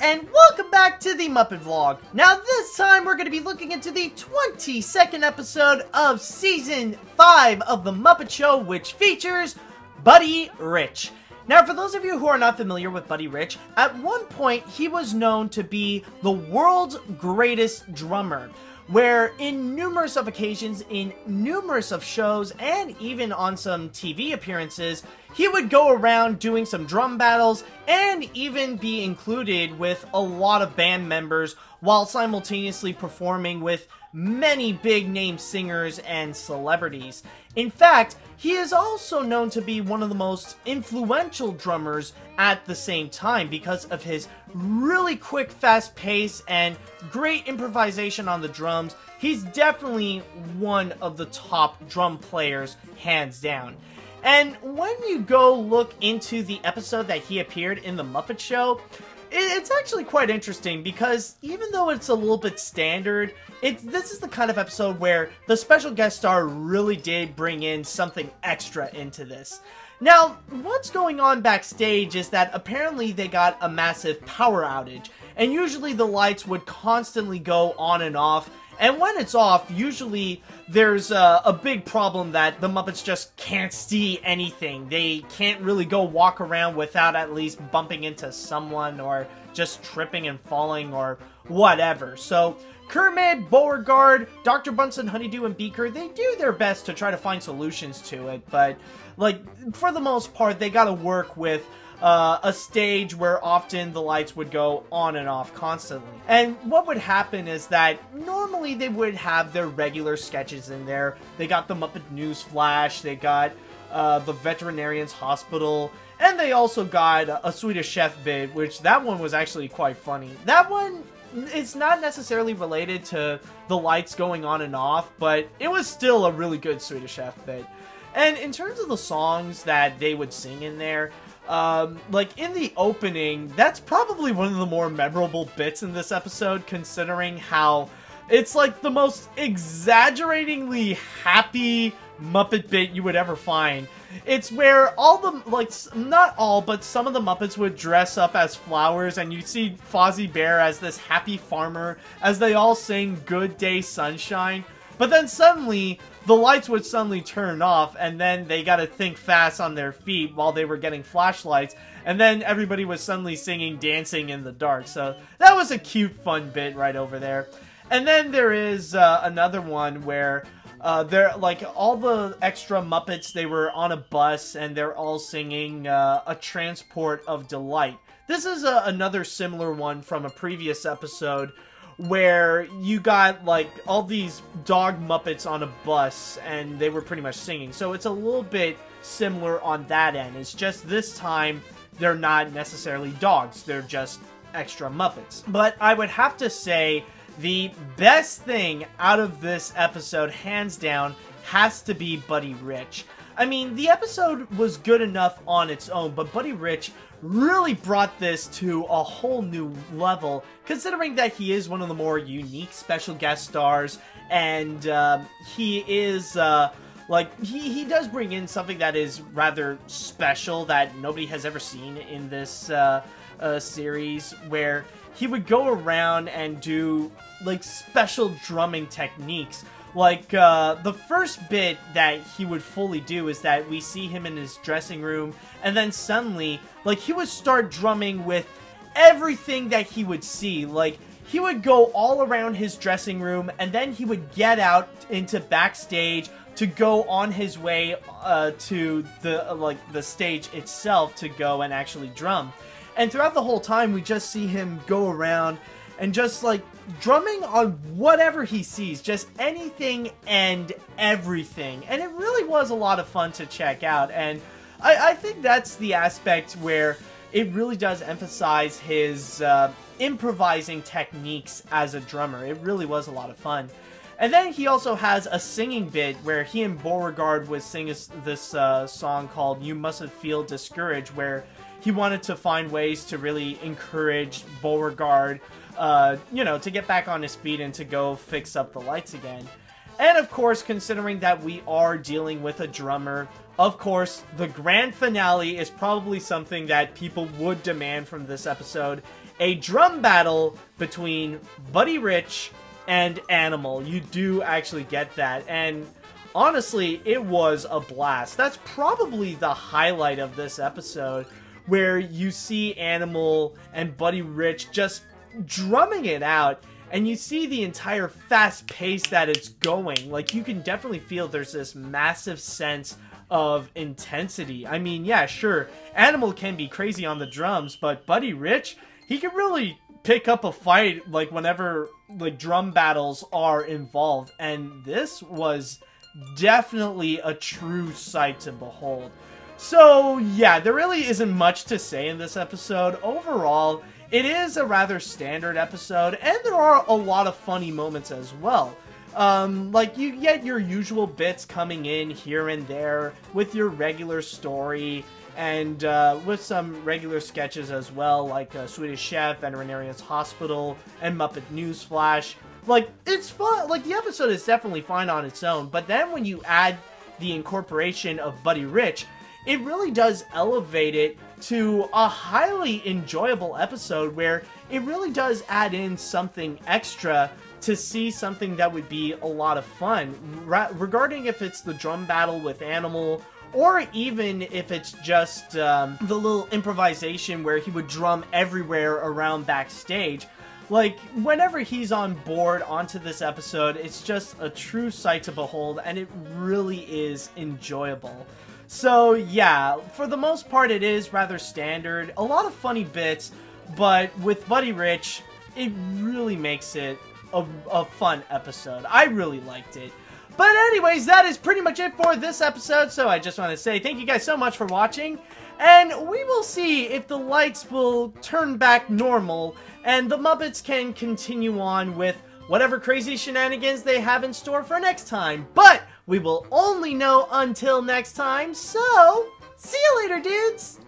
and welcome back to the Muppet Vlog. Now this time we're going to be looking into the 22nd episode of Season 5 of the Muppet Show, which features Buddy Rich. Now for those of you who are not familiar with Buddy Rich, at one point he was known to be the world's greatest drummer, where in numerous of occasions, in numerous of shows, and even on some TV appearances, he would go around doing some drum battles and even be included with a lot of band members while simultaneously performing with many big-name singers and celebrities. In fact, he is also known to be one of the most influential drummers at the same time because of his really quick, fast pace and great improvisation on the drums. He's definitely one of the top drum players, hands down. And when you go look into the episode that he appeared in the Muppet Show, it's actually quite interesting because even though it's a little bit standard, this is the kind of episode where the special guest star really did bring in something extra into this. Now, what's going on backstage is that apparently they got a massive power outage, and usually the lights would constantly go on and off, and when it's off, usually there's a big problem that the Muppets just can't see anything. They can't really go walk around without at least bumping into someone or just tripping and falling or whatever. So Kermit, Beauregard, Dr. Bunsen, Honeydew, and Beaker, they do their best to try to find solutions to it, but like for the most part, they gotta work with a stage where often the lights would go on and off constantly. And what would happen is that normally they would have their regular sketches in there. They got the Muppet News Flash, they got the Veterinarian's Hospital, and they also got a Swedish Chef bit, which that one was actually quite funny. That one, it's not necessarily related to the lights going on and off, but it was still a really good Swedish Chef bit. And in terms of the songs that they would sing in there, like in the opening, that's probably one of the more memorable bits in this episode, considering how it's like the most exaggeratingly happy Muppet bit you would ever find. It's where all the, like, not all, but some of the Muppets would dress up as flowers, and you see Fozzie Bear as this happy farmer as they all sing Good Day Sunshine. But then suddenly, the lights would suddenly turn off, and then they gotta think fast on their feet while they were getting flashlights, and then everybody was suddenly singing Dancing in the Dark. So that was a cute, fun bit right over there. And then there is another one where they're like all the extra Muppets, they were on a bus, and they're all singing A Transport of Delight. This is another similar one from a previous episode, where you got, like, all these dog Muppets on a bus, and they were pretty much singing. So it's a little bit similar on that end. It's just this time, they're not necessarily dogs. They're just extra Muppets. But I would have to say, the best thing out of this episode, hands down, has to be Buddy Rich. I mean, the episode was good enough on its own, but Buddy Rich really brought this to a whole new level, considering that he is one of the more unique special guest stars, and he is, like, he does bring in something that is rather special that nobody has ever seen in this series, where he would go around and do, like, special drumming techniques. Like, the first bit that he would fully do is that we see him in his dressing room, and then suddenly, like, he would start drumming with everything that he would see. Like, he would go all around his dressing room, and then he would get out into backstage to go on his way to the stage itself to go and actually drum. And throughout the whole time, we just see him go around and just, like, drumming on whatever he sees, just anything and everything. And it really was a lot of fun to check out, and I think that's the aspect where it really does emphasize his improvising techniques as a drummer. It really was a lot of fun. And then he also has a singing bit where he and Beauregard would sing this song called You Mustn't Feel Discouraged, where he wanted to find ways to really encourage Beauregard, you know, to get back on his feet and to go fix up the lights again. And of course, considering that we are dealing with a drummer, of course, the grand finale is probably something that people would demand from this episode. A drum battle between Buddy Rich and Animal. You do actually get that. And honestly, it was a blast. That's probably the highlight of this episode, where you see Animal and Buddy Rich just drumming it out. And you see the entire fast pace that it's going. Like, you can definitely feel there's this massive sense of intensity. I mean, yeah, sure, Animal can be crazy on the drums, but Buddy Rich, he can really pick up a fight, like, whenever, like, drum battles are involved. And this was definitely a true sight to behold. So, yeah, there really isn't much to say in this episode. Overall, it is a rather standard episode, and there are a lot of funny moments as well. Like, you get your usual bits coming in here and there with your regular story, and with some regular sketches as well, like Swedish Chef, Veterinarian's Hospital, and Muppet Newsflash. Like, it's fun. Like, the episode is definitely fine on its own, but then when you add the incorporation of Buddy Rich, it really does elevate it to a highly enjoyable episode where it really does add in something extra to see something that would be a lot of fun. Regarding if it's the drum battle with Animal, or even if it's just the little improvisation where he would drum everywhere around backstage. Like, whenever he's on board onto this episode, it's just a true sight to behold, and it really is enjoyable. So, yeah, for the most part, it is rather standard. A lot of funny bits, but with Buddy Rich, it really makes it a fun episode. I really liked it. But anyways, that is pretty much it for this episode, so I just want to say thank you guys so much for watching, and we will see if the lights will turn back normal, and the Muppets can continue on with whatever crazy shenanigans they have in store for next time. But we will only know until next time, so see you later, dudes!